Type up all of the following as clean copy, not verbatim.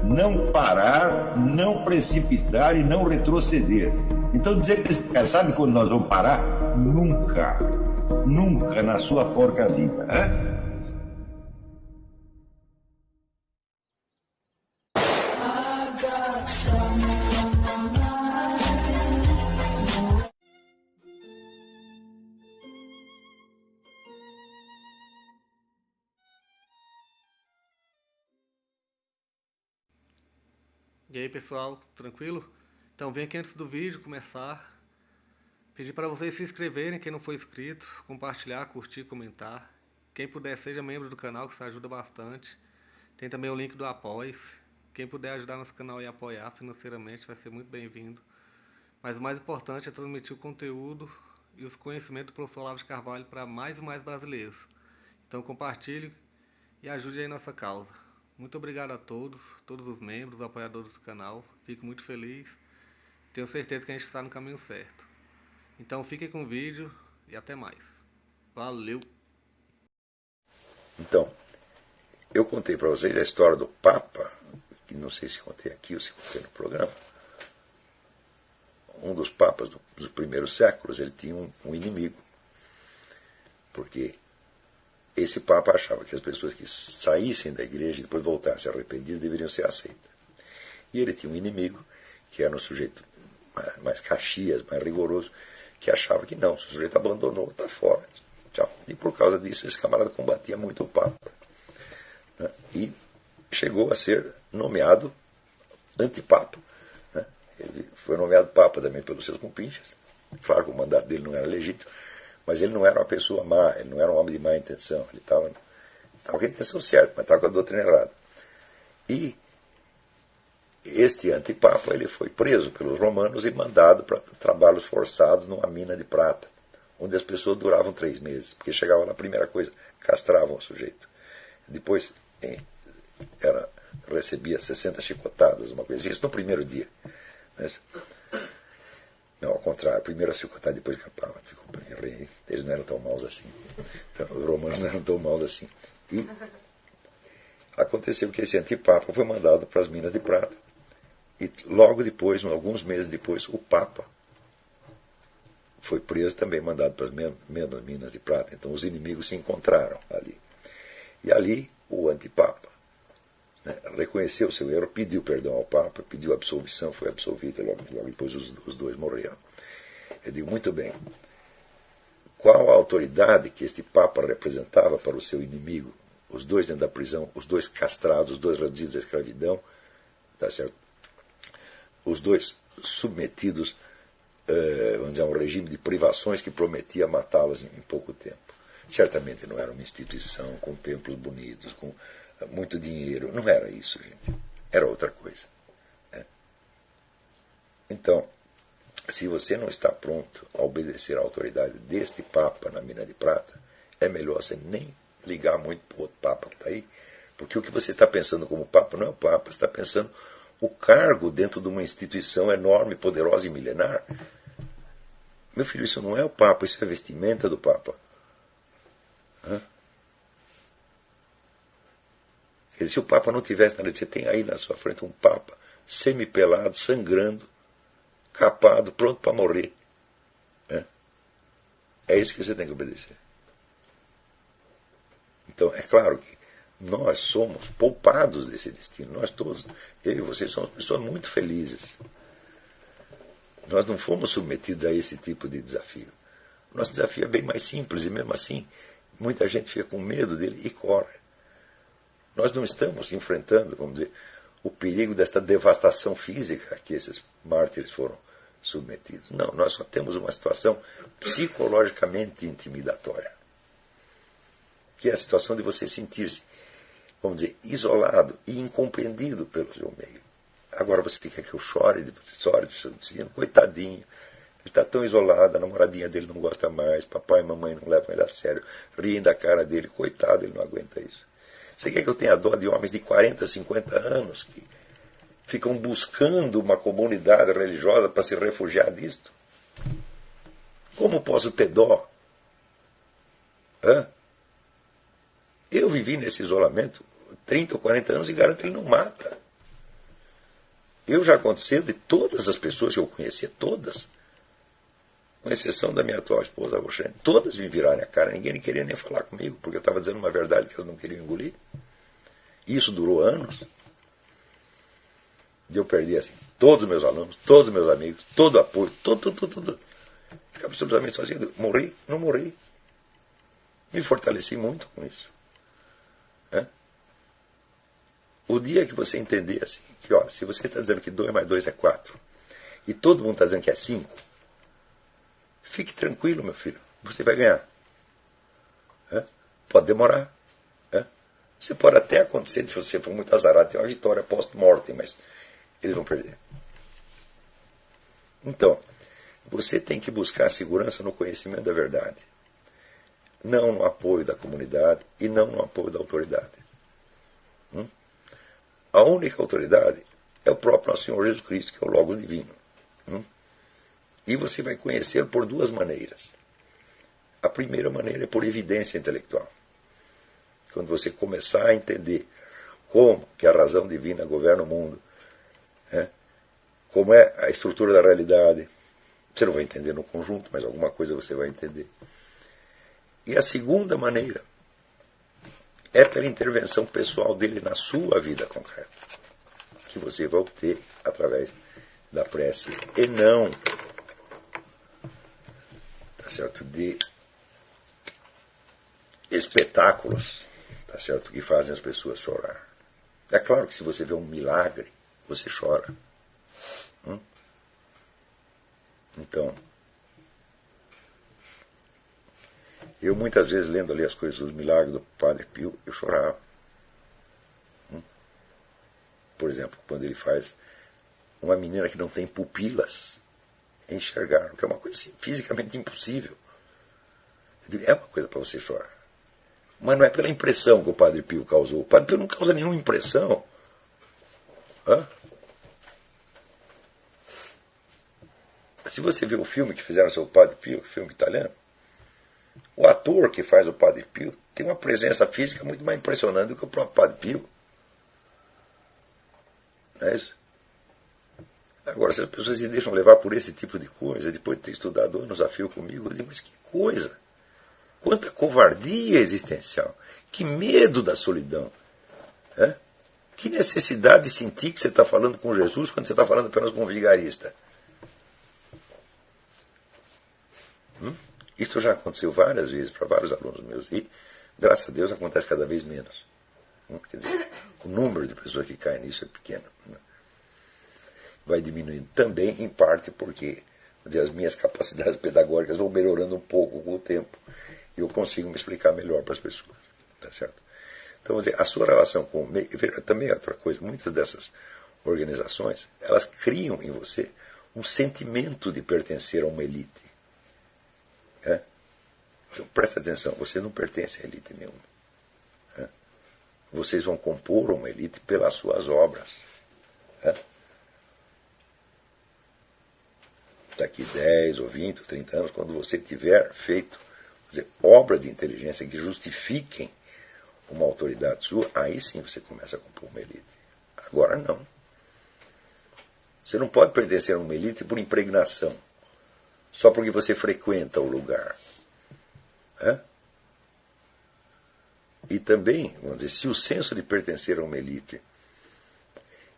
não parar, não precipitar e não retroceder. Então dizer para esse cara, sabe quando nós vamos parar? Nunca. Nunca na sua porca vida. Né? E aí pessoal, tranquilo? Então vem aqui antes do vídeo começar, pedir para vocês se inscreverem, quem não for inscrito, compartilhar, curtir, comentar. Quem puder seja membro do canal, que isso ajuda bastante. Tem também o link do Apoia-se. Quem puder ajudar nosso canal e apoiar financeiramente vai ser muito bem-vindo. Mas o mais importante é transmitir o conteúdo e os conhecimentos do professor Olavo de Carvalho para mais e mais brasileiros. Então compartilhe e ajude aí nossa causa. Muito obrigado a todos os membros, apoiadores do canal. Fico muito feliz. Tenho certeza que a gente está no caminho certo. Então fiquem com o vídeo e até mais. Valeu! Então, eu contei para vocês a história do Papa, que não sei se contei aqui ou se contei no programa. Um dos papas dos primeiros séculos, ele tinha um inimigo. Porque esse Papa achava que as pessoas que saíssem da igreja e depois voltassem arrependidas deveriam ser aceitas. E ele tinha um inimigo, que era um sujeito mais caxias, mais rigoroso, que achava que não, se o sujeito abandonou, está fora. Tchau. E por causa disso, esse camarada combatia muito o Papa. Né? E chegou a ser nomeado antipapa. Né? Ele foi nomeado Papa também pelos seus compinchas. Claro que o mandato dele não era legítimo, mas ele não era uma pessoa má, ele não era um homem de má intenção, ele estava com a intenção certa, mas estava com a doutrina errada. E este antipapa ele foi preso pelos romanos e mandado para trabalhos forçados numa mina de prata, onde as pessoas duravam 3 meses, porque chegava lá, a primeira coisa, castravam o sujeito. Depois recebia 60 chicotadas, uma coisa assim, isso no primeiro dia. Mas, não, ao contrário, primeiro a chicotada, depois capava. Desculpa, errei. Eles não eram tão maus assim. Então, os romanos não eram tão maus assim. E aconteceu que esse antipapa foi mandado para as minas de prata. E logo depois, alguns meses depois, o Papa foi preso também, mandado para as mesmas minas de prata. Então os inimigos se encontraram ali. E ali o antipapa, né, reconheceu o seu erro, pediu perdão ao Papa, pediu absolvição, foi absolvido, e logo depois os dois morreram. Eu digo, muito bem, qual a autoridade que este Papa representava para o seu inimigo? Os dois dentro da prisão, os dois castrados, os dois reduzidos à escravidão, tá certo? Os dois submetidos, vamos dizer, a um regime de privações que prometia matá-los em pouco tempo. Certamente não era uma instituição com templos bonitos, com muito dinheiro. Não era isso, gente. Era outra coisa. Né? Então, se você não está pronto a obedecer à autoridade deste Papa na mina de prata, é melhor você nem ligar muito para o outro Papa que está aí, porque o que você está pensando como Papa não é o Papa, você está pensando o cargo dentro de uma instituição enorme, poderosa e milenar. Meu filho, isso não é o Papa, isso é a vestimenta do Papa. Hã? Quer dizer, se o Papa não tivesse nada, você tem aí na sua frente um Papa semipelado, sangrando, capado, pronto para morrer. É isso que você tem que obedecer. Então, é claro que nós somos poupados desse destino. Nós todos, eu e vocês, somos pessoas muito felizes. Nós não fomos submetidos a esse tipo de desafio. O nosso desafio é bem mais simples e, mesmo assim, muita gente fica com medo dele e corre. Nós não estamos enfrentando, vamos dizer, o perigo desta devastação física a que esses mártires foram submetidos. Não, nós só temos uma situação psicologicamente intimidatória, que é a situação de você sentir-se, vamos dizer, isolado e incompreendido pelo seu meio. Agora você quer que eu chore do seu destino? Coitadinho. Ele está tão isolado, a namoradinha dele não gosta mais, papai e mamãe não levam ele a sério, riem da cara dele, coitado, ele não aguenta isso. Você quer que eu tenha dó de homens de 40, 50 anos que ficam buscando uma comunidade religiosa para se refugiar disto? Como posso ter dó? Eu vivi nesse isolamento 30 ou 40 anos e garanto que ele não mata. Eu já aconteceu de todas as pessoas que eu conhecia, todas, com exceção da minha atual esposa, a Roxane, todas me virarem a cara, ninguém queria nem falar comigo, porque eu estava dizendo uma verdade que elas não queriam engolir. E isso durou anos. E eu perdi assim, todos os meus alunos, todos os meus amigos, todo o apoio, tudo. Fiquei absolutamente sozinho. Morri, não morri. Me fortaleci muito com isso. O dia que você entender assim, que olha, se você está dizendo que 2 mais 2 é 4, e todo mundo está dizendo que é 5, fique tranquilo, meu filho, você vai ganhar. Pode demorar. Você pode até acontecer, se você for muito azarado, ter uma vitória post-mortem, mas eles vão perder. Então, você tem que buscar a segurança no conhecimento da verdade, não no apoio da comunidade e não no apoio da autoridade. A única autoridade é o próprio nosso Senhor Jesus Cristo, que é o Logos Divino. E você vai conhecê-lo por 2 maneiras. A primeira maneira é por evidência intelectual. Quando você começar a entender como que a razão divina governa o mundo, como é a estrutura da realidade, você não vai entender no conjunto, mas alguma coisa você vai entender. E a segunda maneira é pela intervenção pessoal dele na sua vida concreta, que você vai obter através da prece, e não, tá certo, de espetáculos, tá certo, que fazem as pessoas chorar. É claro que se você vê um milagre, você chora. Então, eu muitas vezes, lendo ali as coisas, os milagres do Padre Pio, eu chorava. Por exemplo, quando ele faz uma menina que não tem pupilas enxergar, o que é uma coisa assim, fisicamente impossível. Eu digo, é uma coisa para você chorar. Mas não é pela impressão que o Padre Pio causou. O Padre Pio não causa nenhuma impressão. Se você vê o filme que fizeram sobre o Padre Pio, filme italiano, o ator que faz o Padre Pio tem uma presença física muito mais impressionante do que o próprio Padre Pio. Não é isso? Agora, se as pessoas se deixam levar por esse tipo de coisa, depois de ter estudado anos a fio comigo, eu digo, mas que coisa! Quanta covardia existencial! Que medo da solidão! Que necessidade de sentir que você está falando com Jesus quando você está falando apenas com um vigarista? Isso já aconteceu várias vezes para vários alunos meus e, graças a Deus, acontece cada vez menos. Quer dizer, o número de pessoas que caem nisso é pequeno. Vai diminuindo também, em parte, porque as minhas capacidades pedagógicas vão melhorando um pouco com o tempo e eu consigo me explicar melhor para as pessoas. Tá certo? Então, vamos dizer, a sua relação com o meio... Também é outra coisa, muitas dessas organizações, elas criam em você um sentimento de pertencer a uma elite. Então, presta atenção, você não pertence a elite nenhuma. Vocês vão compor uma elite pelas suas obras. Daqui 10 ou 20 ou 30 anos, quando você tiver feito obras de inteligência que justifiquem uma autoridade sua, aí sim você começa a compor uma elite. Agora não. Você não pode pertencer a uma elite por impregnação, só porque você frequenta o lugar. E também, vamos dizer, se o senso de pertencer a uma elite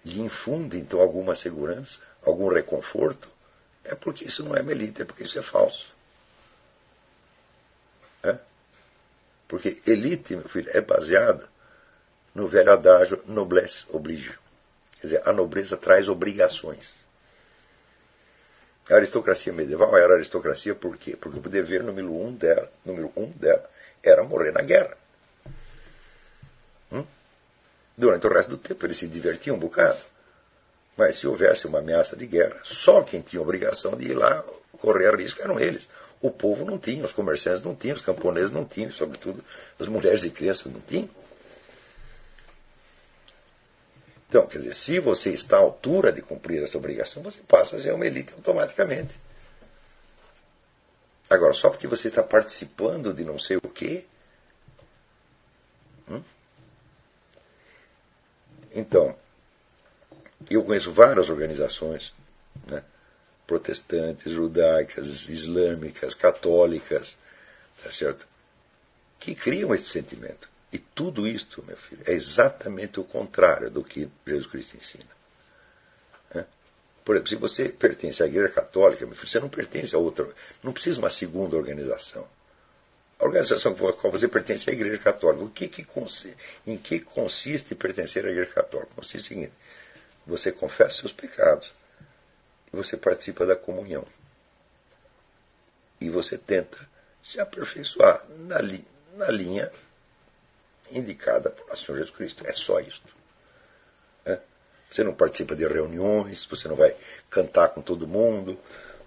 lhe infunde, então, alguma segurança, algum reconforto, é porque isso não é uma elite, é porque isso é falso. Porque elite, meu filho, é baseada no velho adágio noblesse oblige. Quer dizer, a nobreza traz obrigações. A aristocracia medieval era aristocracia por quê? Porque o dever número um dela era morrer na guerra. Durante o resto do tempo eles se divertiam um bocado. Mas se houvesse uma ameaça de guerra, só quem tinha obrigação de ir lá correr risco eram eles. O povo não tinha, os comerciantes não tinham, os camponeses não tinham, sobretudo as mulheres e crianças não tinham. Então, quer dizer, se você está à altura de cumprir essa obrigação, você passa a ser uma elite automaticamente. Agora, só porque você está participando de não sei o quê. Então, Eu conheço várias organizações, né, protestantes, judaicas, islâmicas, católicas, tá certo? Que criam esse sentimento. E tudo isto, meu filho, é exatamente o contrário do que Jesus Cristo ensina. Né? Por exemplo, se você pertence à Igreja Católica, meu filho, você não pertence a outra, não precisa de uma segunda organização. A organização com a qual você pertence é a Igreja Católica. Em que consiste pertencer à Igreja Católica? Consiste no seguinte: você confessa seus pecados e você participa da comunhão. E você tenta se aperfeiçoar na linha indicada por nosso Senhor Jesus Cristo. É só isto. Você não participa de reuniões, você não vai cantar com todo mundo,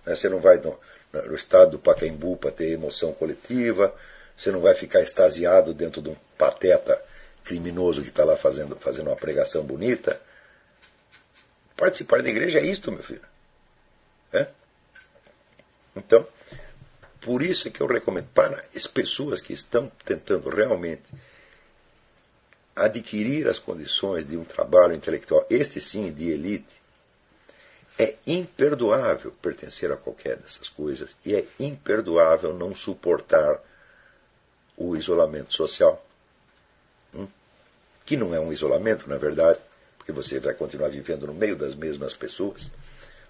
você não vai no estado do Pacaembu para ter emoção coletiva, você não vai ficar extasiado dentro de um pateta criminoso que está lá fazendo uma pregação bonita. Participar da igreja é isto, meu filho. Então, por isso é que eu recomendo para as pessoas que estão tentando realmente adquirir as condições de um trabalho intelectual, este sim, de elite, é imperdoável pertencer a qualquer dessas coisas e é imperdoável não suportar o isolamento social, que não é um isolamento, na verdade, porque você vai continuar vivendo no meio das mesmas pessoas.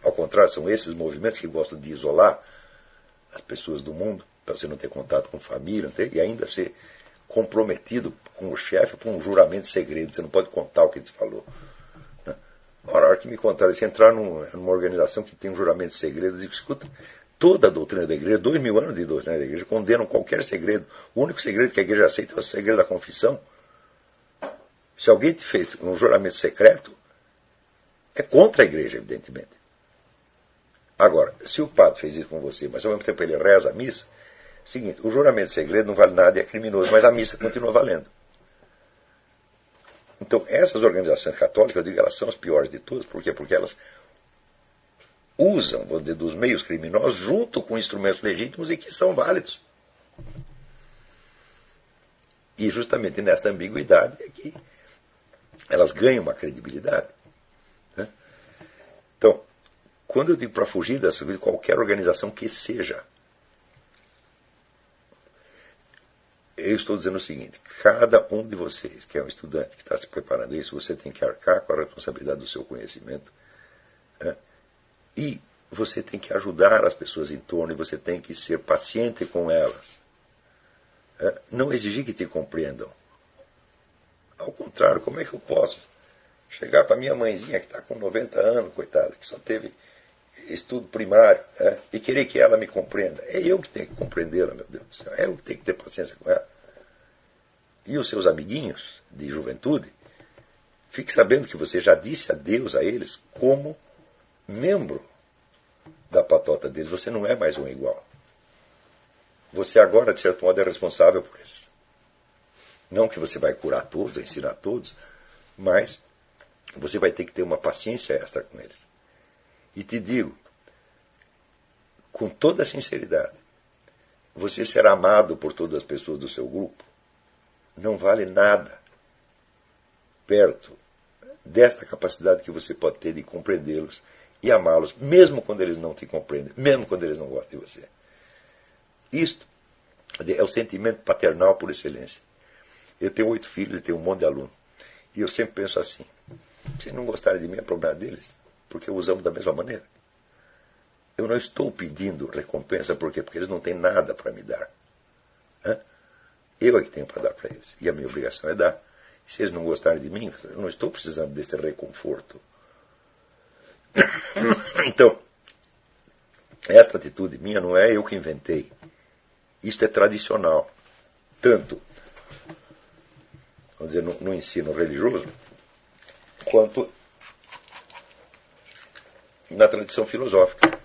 Ao contrário, são esses movimentos que gostam de isolar as pessoas do mundo, para você não ter contato com família, e ainda ser comprometido com o chefe por um juramento de segredo. Você não pode contar o que ele te falou. Né? A hora que me contaram, se entrar numa organização que tem um juramento de segredo, eu digo: escuta, toda a doutrina da igreja, 2000 anos de doutrina da igreja, condenam qualquer segredo. O único segredo que a igreja aceita é o segredo da confissão. Se alguém te fez um juramento secreto, é contra a igreja, evidentemente. Agora, se o padre fez isso com você, mas ao mesmo tempo ele reza a missa, seguinte: o juramento de segredo não vale nada e é criminoso, mas a missa continua valendo. Então, essas organizações católicas, eu digo, elas são as piores de todas. Por quê? Porque elas usam, vamos dizer, dos meios criminosos junto com instrumentos legítimos e que são válidos. E justamente nesta ambiguidade é que elas ganham uma credibilidade. Né? Então, quando eu digo para fugir dessa, de qualquer organização que seja, eu estou dizendo o seguinte: cada um de vocês, que é um estudante que está se preparando a isso, você tem que arcar com a responsabilidade do seu conhecimento, e você tem que ajudar as pessoas em torno, e você tem que ser paciente com elas. Não exigir que te compreendam. Ao contrário, como é que eu posso chegar para minha mãezinha que está com 90 anos, coitada, que só teve estudo primário, e querer que ela me compreenda? É eu que tenho que compreendê-la, meu Deus do céu. É eu que tenho que ter paciência com ela. E os seus amiguinhos de juventude, fique sabendo que você já disse adeus a eles como membro da patota deles. Você não é mais um igual. Você agora, de certo modo, é responsável por eles. Não que você vai curar todos, ensinar todos, mas você vai ter que ter uma paciência extra com eles. E te digo, com toda a sinceridade, você ser amado por todas as pessoas do seu grupo não vale nada perto desta capacidade que você pode ter de compreendê-los e amá-los, mesmo quando eles não te compreendem, mesmo quando eles não gostam de você. Isto é o sentimento paternal por excelência. Eu tenho 8 filhos e tenho um monte de alunos. E eu sempre penso assim: se não gostarem de mim, é problema deles, porque eu os amo da mesma maneira. Eu não estou pedindo recompensa, por quê? Porque eles não têm nada para me dar. Eu é que tenho para dar para eles. E a minha obrigação é dar. Se eles não gostarem de mim, eu não estou precisando desse reconforto. Então, esta atitude minha não é eu que inventei. Isto é tradicional. Tanto, vamos dizer, no ensino religioso, quanto na tradição filosófica.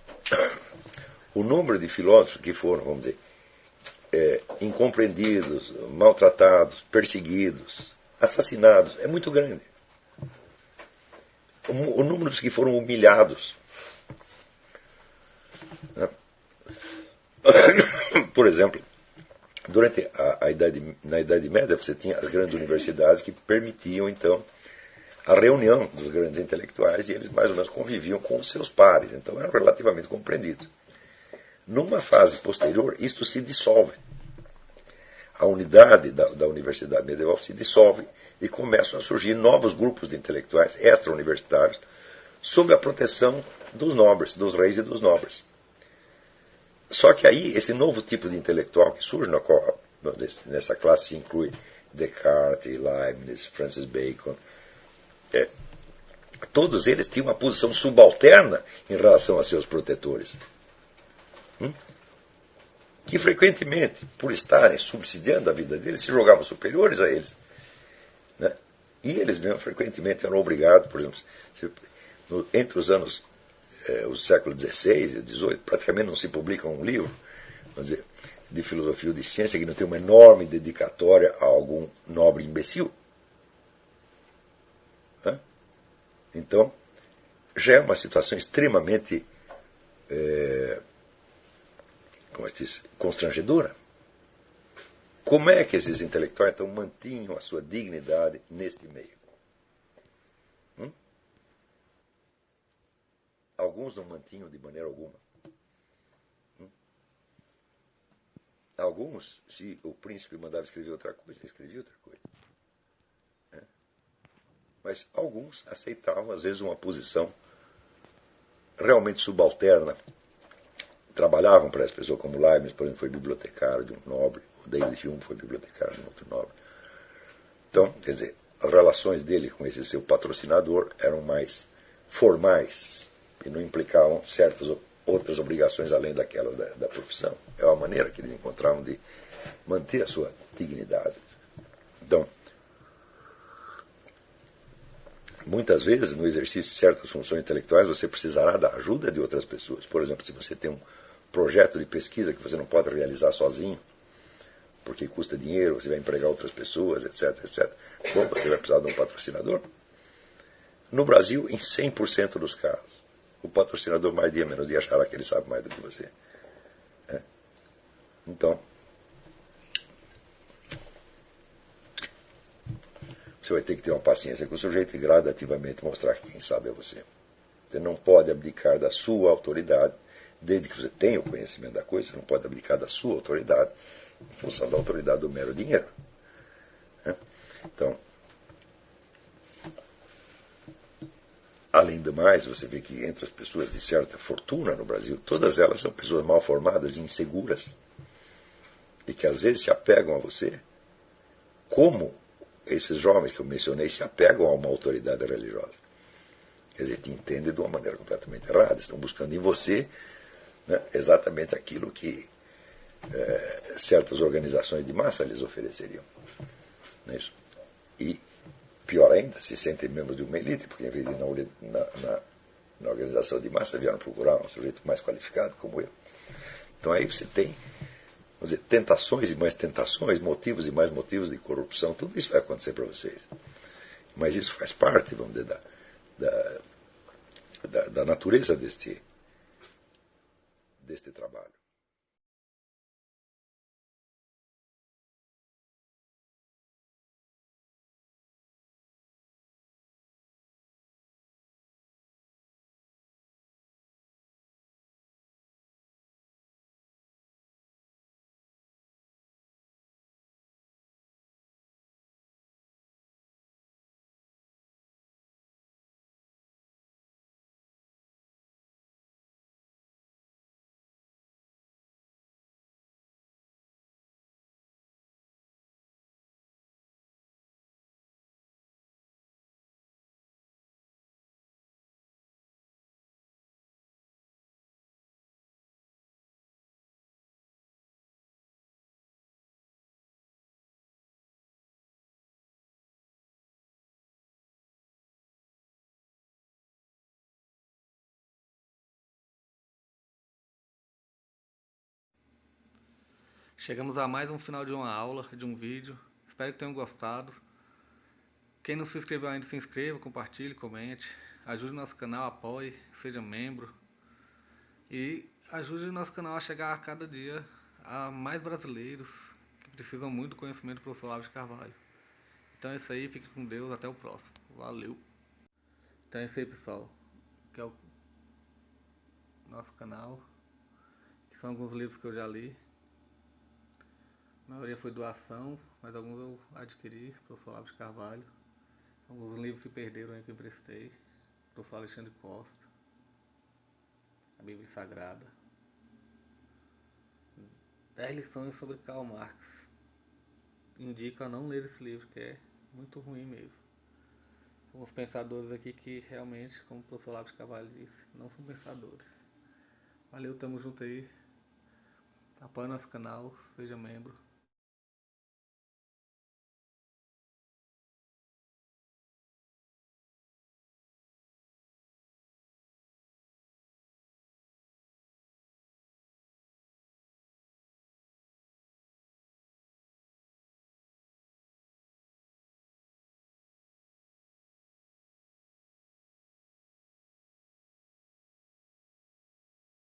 O número de filósofos que foram, vamos dizer, incompreendidos, maltratados, perseguidos, assassinados, é muito grande. O número dos que foram humilhados. Por exemplo, durante na Idade Média, você tinha as grandes universidades que permitiam, então, a reunião dos grandes intelectuais e eles mais ou menos conviviam com os seus pares, então eram relativamente compreendidos. Numa fase posterior, isto se dissolve. A unidade da universidade medieval se dissolve e começam a surgir novos grupos de intelectuais extra-universitários sob a proteção dos nobres, dos reis e dos nobres. Só que aí, esse novo tipo de intelectual que surge, na qual nessa classe se inclui Descartes, Leibniz, Francis Bacon, todos eles tinham uma posição subalterna em relação a seus protetores. Que frequentemente, por estarem subsidiando a vida deles, se jogavam superiores a eles. Né? E eles mesmo frequentemente eram obrigados, por exemplo, entre os anos, os séculos XVI e XVIII, praticamente não se publica um livro, vamos dizer, de filosofia ou de ciência que não tem uma enorme dedicatória a algum nobre imbecil. Né? Então, já é uma situação extremamente constrangedora. Como é que esses intelectuais então mantinham a sua dignidade neste meio? Alguns não mantinham de maneira alguma. Alguns, se o príncipe mandava escrever outra coisa, escrevia outra coisa. Mas alguns aceitavam, às vezes, uma posição realmente subalterna. Trabalhavam para essa pessoa, como Leibniz, por exemplo, foi bibliotecário de um nobre, o David Hume foi bibliotecário de um outro nobre. Então, quer dizer, as relações dele com esse seu patrocinador eram mais formais e não implicavam certas outras obrigações além daquelas da profissão. É uma maneira que eles encontravam de manter a sua dignidade. Então, muitas vezes, no exercício de certas funções intelectuais, você precisará da ajuda de outras pessoas. Por exemplo, se você tem um projeto de pesquisa que você não pode realizar sozinho, porque custa dinheiro, você vai empregar outras pessoas, etc, etc. Bom, você vai precisar de um patrocinador. No Brasil, em 100% dos casos, o patrocinador mais dia menos dia achará que ele sabe mais do que você. Então, você vai ter que ter uma paciência com o sujeito e gradativamente mostrar que quem sabe é você. Você não pode abdicar da sua autoridade, desde que você tenha o conhecimento da coisa, você não pode abdicar da sua autoridade em função da autoridade do mero dinheiro. Então, além do mais, você vê que entre as pessoas de certa fortuna no Brasil, todas elas são pessoas mal formadas e inseguras, e que às vezes se apegam a você, como esses jovens que eu mencionei se apegam a uma autoridade religiosa. Quer dizer, te entendem de uma maneira completamente errada, estão buscando em você, né, exatamente aquilo que certas organizações de massa lhes ofereceriam. Não é isso? E, pior ainda, se sentem membros de uma elite, porque em vez de ir na organização de massa, vieram procurar um sujeito mais qualificado como eu. Então aí você tem, vamos dizer, tentações e mais tentações, motivos e mais motivos de corrupção, tudo isso vai acontecer para vocês. Mas isso faz parte, vamos dizer, da natureza deste trabalho. Chegamos a mais um final de uma aula, de um vídeo. Espero que tenham gostado. Quem não se inscreveu ainda, se inscreva, compartilhe, comente. Ajude o nosso canal, apoie, seja membro. E ajude o nosso canal a chegar a cada dia a mais brasileiros que precisam muito do conhecimento do professor Olavo de Carvalho. Então é isso aí, fique com Deus, até o próximo. Valeu! Então é isso aí, pessoal, que é o nosso canal, que são alguns livros que eu já li. A maioria foi doação, mas alguns eu adquiri, professor Olavo de Carvalho. Alguns livros se perderam aí que eu emprestei, professor Alexandre Costa, a Bíblia Sagrada, 10 lições sobre Karl Marx. Indico a não ler esse livro, que é muito ruim mesmo. Alguns pensadores aqui que realmente, como o professor Olavo de Carvalho disse, não são pensadores. Valeu, tamo junto aí. Apoie nosso canal, seja membro.